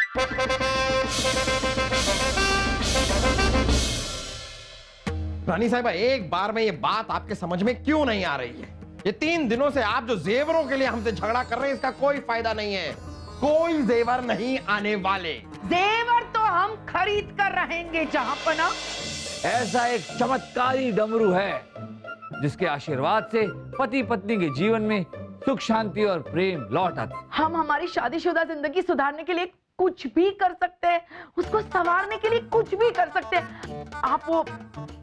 रानी साहिबा, एक बार में ये बात आपके समझ में क्यों नहीं आ रही है? ये 3 दिनों से आप जो जेवरों के लिए हमसे झगड़ा कर रहे हैं, इसका कोई फायदा नहीं है। कोई जेवर नहीं आने वाले। जेवर तो हम खरीद कर रहेंगे जहांपना। ऐसा एक चमत्कारी डमरू है जिसके आशीर्वाद से पति पत्नी के जीवन में सुख शांति और प्रेम लौट आता। हम हमारी शादीशुदा जिंदगी सुधारने के लिए कुछ भी कर सकते हैं, उसको संवारने के लिए कुछ भी कर सकते हैं। आप वो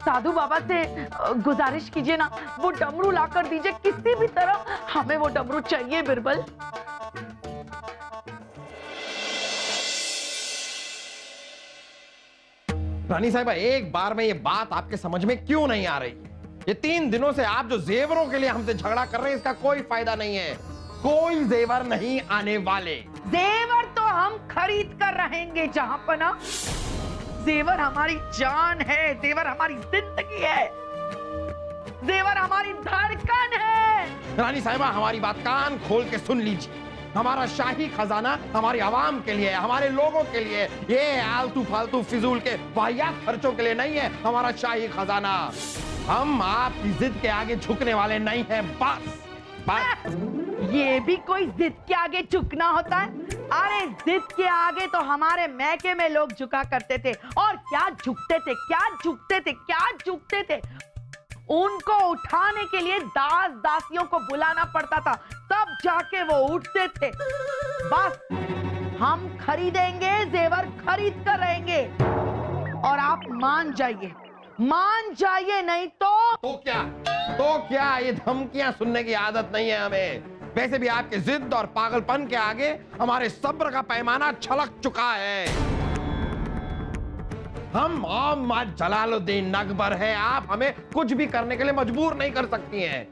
साधु बाबा से गुजारिश कीजिए ना, वो डमरू ला कर दीजिए किसी भी तरह। हमें वो डमरू चाहिए बिरबल। रानी साहिबा, एक बार में ये बात आपके समझ में क्यों नहीं आ रही है? ये 3 दिनों से आप जो जेवरों के लिए हमसे झगड़ा कर रहे हैं, इसका कोई फायदा नहीं है। कोई जेवर नहीं आने वाले। जेवर तो हम खरीद कर रहेंगे जहांपना। जेवर हमारी जान है, जेवर हमारी जिंदगी है, जेवर हमारी धड़कन है। रानी साहिबा, हमारी बात कान खोल के सुन लीजिए। हमारा शाही खजाना हमारी आवाम के लिए है, हमारे लोगों के लिए। ये आलतू फालतू फिजूल के वाहियात खर्चों के लिए नहीं है हमारा शाही खजाना। हम आपकी जिद के आगे झुकने वाले नहीं हैं, बस। ये भी कोई जिद के आगे झुकना होता है? अरे जिद के आगे तो हमारे मैके में लोग झुका करते थे। और क्या झुकते थे, क्या झुकते थे, क्या झुकते थे। उनको उठाने के लिए दास दासियों को बुलाना पड़ता था, तब जाके वो उठते थे। बस हम खरीदेंगे, जेवर खरीद कर रहेंगे। और आप मान जाइए, मान जाइए, नहीं तो क्या ये धमकियां सुनने की आदत नहीं है हमें। वैसे भी आपके जिद और पागलपन के आगे हमारे सब्र का पैमाना छलक चुका है। हम मोहम्मद जलालुद्दीन अकबर है, आप हमें कुछ भी करने के लिए मजबूर नहीं कर सकती हैं।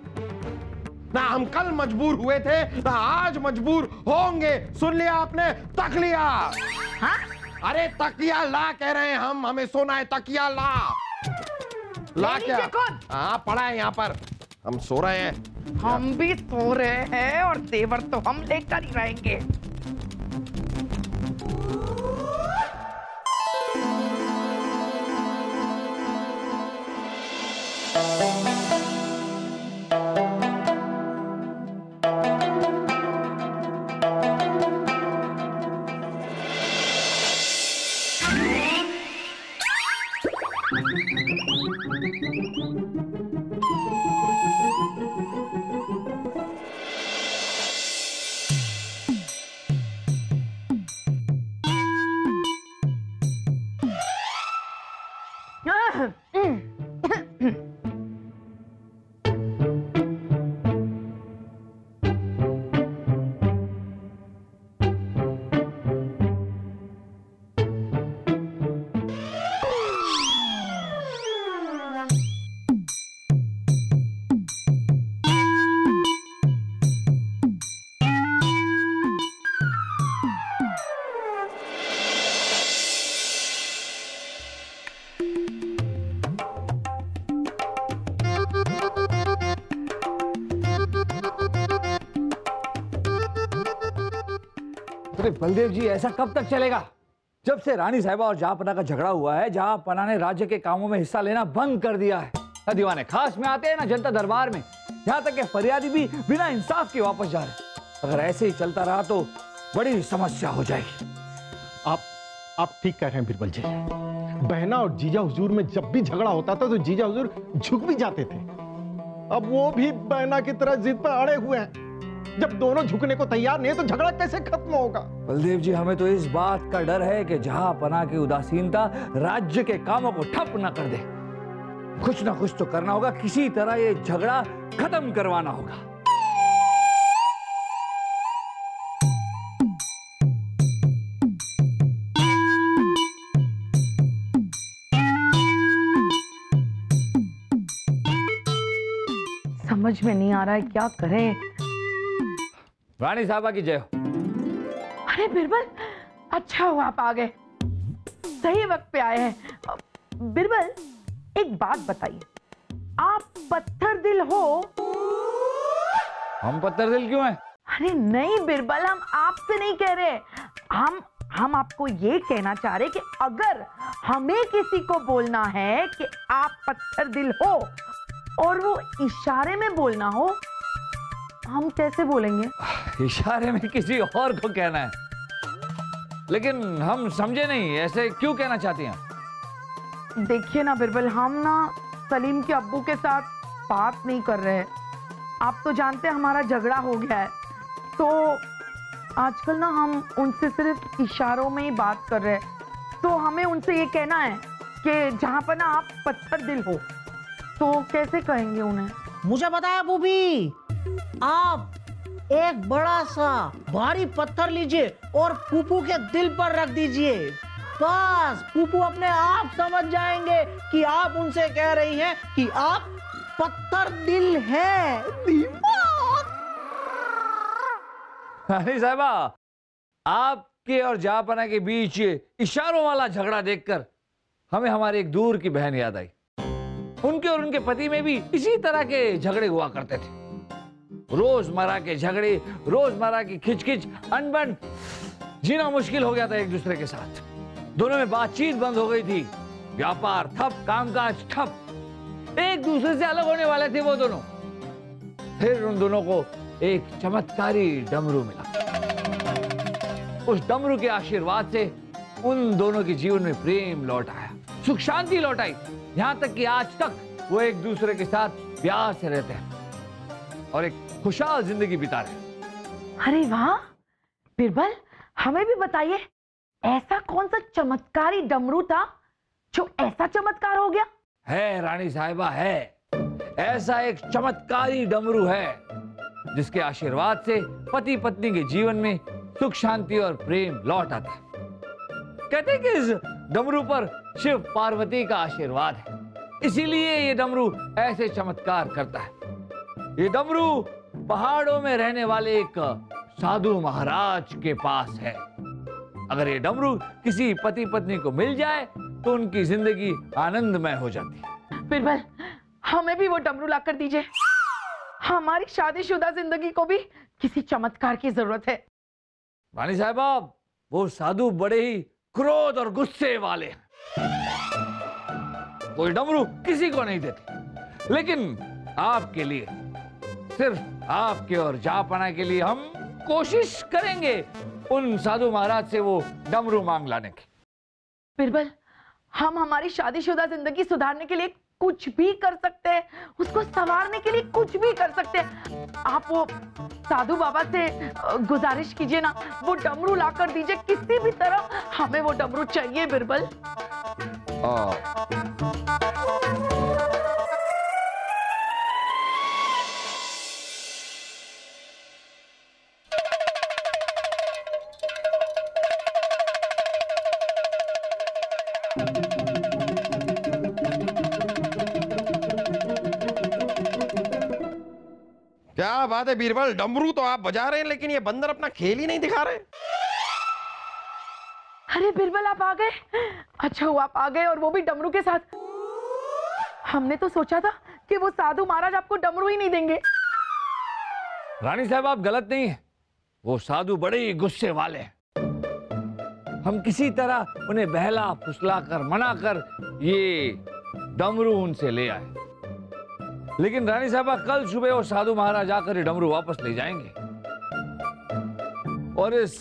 ना हम कल मजबूर हुए थे, ना आज मजबूर होंगे। सुन लिया आपने? तक लिया। हाँ? अरे तकिया ला कह रहे हैं हम, हमें सोना है, तकिया ला। ला क्या? हाँ, पड़ा है यहाँ पर, हम सो रहे हैं। हम भी सो रहे हैं और जेवर तो हम लेकर ही रहेंगे। बलदेव जी, ऐसा कब तक चलेगा? जब से रानी साहिबा और जहांपना का झगड़ा हुआ है, जहांपना ने राज्य के कामों में हिस्सा लेना बंद कर दिया है। ना दीवाने खास में आते हैं, ना जनता दरबार में। यहाँ तक कि फरियादी भी बिना इंसाफ के वापस जा रहे। अगर ऐसे ही चलता रहा तो बड़ी समस्या हो जाएगी। आप ठीक कह रहे हैं बिरबल जी। बहना और जीजा हुजूर में जब भी झगड़ा होता था तो जीजा हुजूर झुक भी जाते थे। अब वो भी बहना की तरह जिद पर अड़े हुए हैं। जब दोनों झुकने को तैयार नहीं है तो झगड़ा कैसे खत्म होगा? बलदेव जी, हमें तो इस बात का डर है कि जहांपना की उदासीनता राज्य के कामों को ठप न कर दे। कुछ ना कुछ तो करना होगा, किसी तरह ये झगड़ा खत्म करवाना होगा। समझ में नहीं आ रहा है क्या करें। रानी साहबा की जय हो। अरे बिरबल, अच्छा हुआ आप आ गए, सही वक्त पे आए हैं। बिरबल, एक बात बताइए, आप पत्थर दिल हो? हम पत्थर दिल क्यों हैं? अरे नहीं बिरबल, हम आपसे नहीं कह रहे, हम आपको ये कहना चाह रहे कि अगर हमें किसी को बोलना है कि आप पत्थर दिल हो और वो इशारे में बोलना हो, हम कैसे बोलेंगे? इशारे में किसी और को कहना है, लेकिन हम समझे नहीं, ऐसे क्यों कहना चाहती हैं? देखिए ना बिरबल, हम ना सलीम के अब्बू के साथ बात नहीं कर रहे हैं। आप तो जानते हैं हमारा झगड़ा हो गया है, तो आजकल ना हम उनसे सिर्फ इशारों में ही बात कर रहे हैं। तो हमें उनसे ये कहना है कि जहां पर ना आप पत्थर दिल हो, तो कैसे कहेंगे उन्हें? मुझे बताया बूबी, आप एक बड़ा सा भारी पत्थर लीजिए और फूफू के दिल पर रख दीजिए। बस फूफू अपने आप समझ जाएंगे कि आप उनसे कह रही हैं कि आप पत्थर दिल हैं। रानी साहिबा, आपके और जहापना के बीच इशारों वाला झगड़ा देखकर हमें हमारे एक दूर की बहन याद आई। उनके और उनके पति में भी इसी तरह के झगड़े हुआ करते थे। रोजमर्रा के झगड़े, रोजमर्रा की खिचखिच, अनबन, जीना मुश्किल हो गया था एक दूसरे के साथ। दोनों में बातचीत बंद हो गई थी, व्यापार ठप, कामकाज ठप। एक दूसरे से अलग होने वाले थे वो दोनों। फिर उन दोनों को एक चमत्कारी डमरू मिला। उस डमरू के आशीर्वाद से उन दोनों के जीवन में प्रेम लौट आया, सुख शांति लौट आई। यहां तक कि आज तक वो एक दूसरे के साथ प्यार से रहते हैं और एक खुशहाल जिंदगी बिता रहे हैं। अरे वाह बिरबल, हमें भी बताइए, ऐसा कौन सा चमत्कारी डमरू था जो ऐसा चमत्कार हो गया? है रानी साहिबा, है ऐसा एक चमत्कारी डमरू है जिसके आशीर्वाद से पति पत्नी के जीवन में सुख शांति और प्रेम लौट आता है। कहते हैं कि इस डमरू पर शिव पार्वती का आशीर्वाद है, इसीलिए ये डमरू ऐसे चमत्कार करता है। ये डमरू पहाड़ों में रहने वाले एक साधु महाराज के पास है। अगर ये डमरू किसी पति पत्नी को मिल जाए तो उनकी जिंदगी आनंदमय हो जाती है। बिरबल, हमें भी वो डमरू लाकर दीजिए। हमारी शादीशुदा जिंदगी को भी किसी चमत्कार की जरूरत है। रानी साहिबा, वो साधु बड़े ही क्रोध और गुस्से वाले हैं। कोई डमरू किसी को नहीं देते, लेकिन आपके लिए, सिर्फ आपके और जहापना के लिए हम कोशिश करेंगे उन साधु महाराज से वो डमरू मांग लाने की। बिरबल, हम हमारी शादीशुदा जिंदगी सुधारने के लिए कुछ भी कर सकते हैं, उसको संवारने के लिए कुछ भी कर सकते हैं। आप वो साधु बाबा से गुजारिश कीजिए ना, वो डमरू लाकर दीजिए किसी भी तरह। हमें वो डमरू चाहिए बिरबल। क्या बात है बीरबल, डमरू तो आप बजा रहे हैं लेकिन ये बंदर अपना खेल ही नहीं दिखा रहे। अरे बिरबल, आप आ गए। अच्छा हुआ आप आ गए, और वो भी डमरू के साथ। हमने तो सोचा था कि वो साधु महाराज आपको डमरू ही नहीं देंगे। रानी साहब, आप गलत नहीं है। वो साधु बड़े ही गुस्से वाले हैं। हम किसी तरह उन्हें बहला फुसला कर, मना कर ये डमरू उनसे ले आए। लेकिन रानी साहबा, कल सुबह वो साधु महाराज आकर ये डमरू वापस ले जाएंगे और इस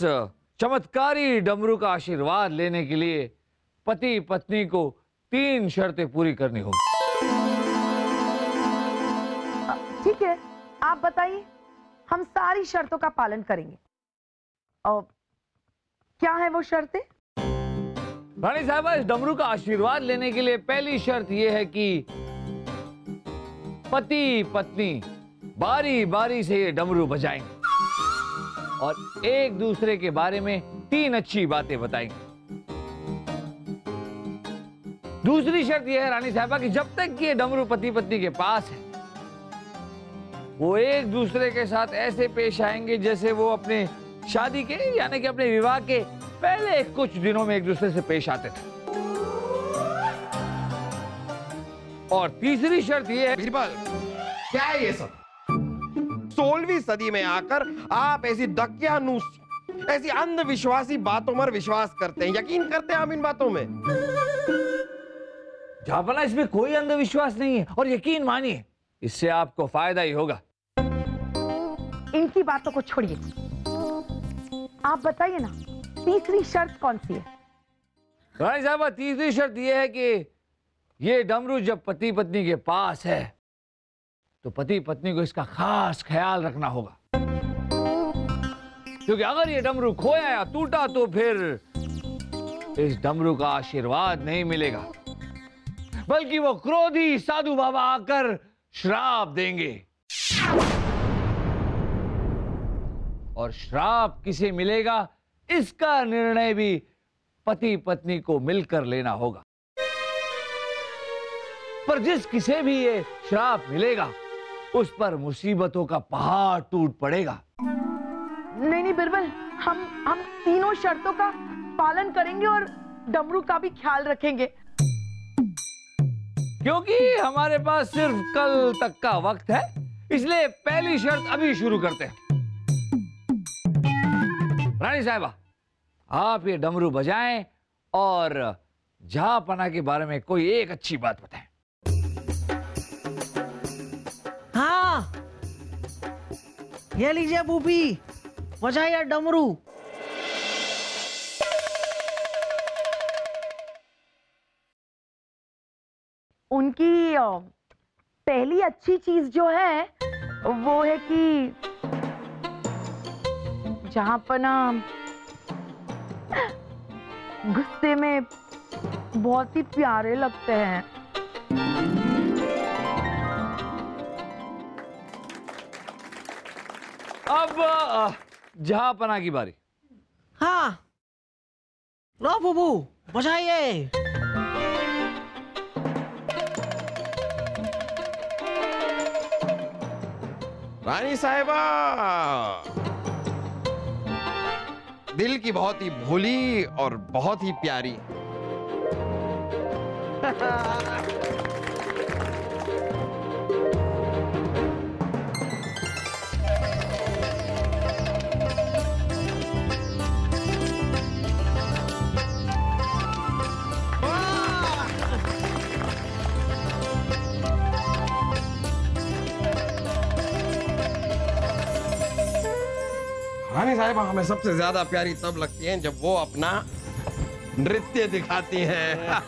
चमत्कारी डमरू का आशीर्वाद लेने के लिए पति पत्नी को 3 शर्तें पूरी करनी होगी। ठीक है, आप बताइए, हम सारी शर्तों का पालन करेंगे। और क्या है वो शर्तें? रानी साहबा, इस डमरू का आशीर्वाद लेने के लिए पहली शर्त यह है कि पति पत्नी बारी बारी से ये डमरू बजाएंगे और एक दूसरे के बारे में 3 अच्छी बातें बताएंगे। दूसरी शर्त यह है रानी साहबा कि जब तक ये डमरू पति पत्नी के पास है, वो एक दूसरे के साथ ऐसे पेश आएंगे जैसे वो अपने शादी के, यानी कि अपने विवाह के पहले कुछ दिनों में एक दूसरे से पेश आते थे। और तीसरी शर्त यह है बीरबल, क्या है ये सब? 16वीं सदी में आकर आप ऐसी दकियानूस, ऐसी अंधविश्वासी बातों पर विश्वास करते हैं, यकीन करते हैं हम इन बातों में। जहापना इसमें कोई अंधविश्वास नहीं है, और यकीन मानिए इससे आपको फायदा ही होगा। इनकी बातों को छोड़िए, आप बताइए ना तीसरी शर्त कौन सी है? रानी साहबा, तीसरी शर्त यह है कि ये डमरू जब पति पत्नी के पास है तो पति पत्नी को इसका खास ख्याल रखना होगा, क्योंकि अगर ये डमरू खोया या टूटा तो फिर इस डमरू का आशीर्वाद नहीं मिलेगा, बल्कि वो क्रोधी साधु बाबा आकर श्राप देंगे। और श्राप किसे मिलेगा इसका निर्णय भी पति पत्नी को मिलकर लेना होगा। पर जिस किसे भी ये श्राप मिलेगा उस पर मुसीबतों का पहाड़ टूट पड़ेगा। नहीं बिरबल, हम तीनों शर्तों का पालन करेंगे और डमरू का भी ख्याल रखेंगे। क्योंकि हमारे पास सिर्फ कल तक का वक्त है, इसलिए पहली शर्त अभी शुरू करते हैं। रानी साहिबा, आप ये डमरू बजाएं और जहापना के बारे में कोई एक अच्छी बात बताएं। हाँ, ये लीजिए बूबी, बजाइए डमरू। उनकी पहली अच्छी चीज जो है वो है कि जहापना गुस्से में बहुत ही प्यारे लगते हैं। अब जहापना की बारी। हाँ, लो बूबू, बजाइए। रानी साहिबा, दिल की बहुत ही भोली और बहुत ही प्यारी। रानी साहिबा हमें सबसे ज्यादा प्यारी तब लगती हैं जब वो अपना नृत्य दिखाती हैं।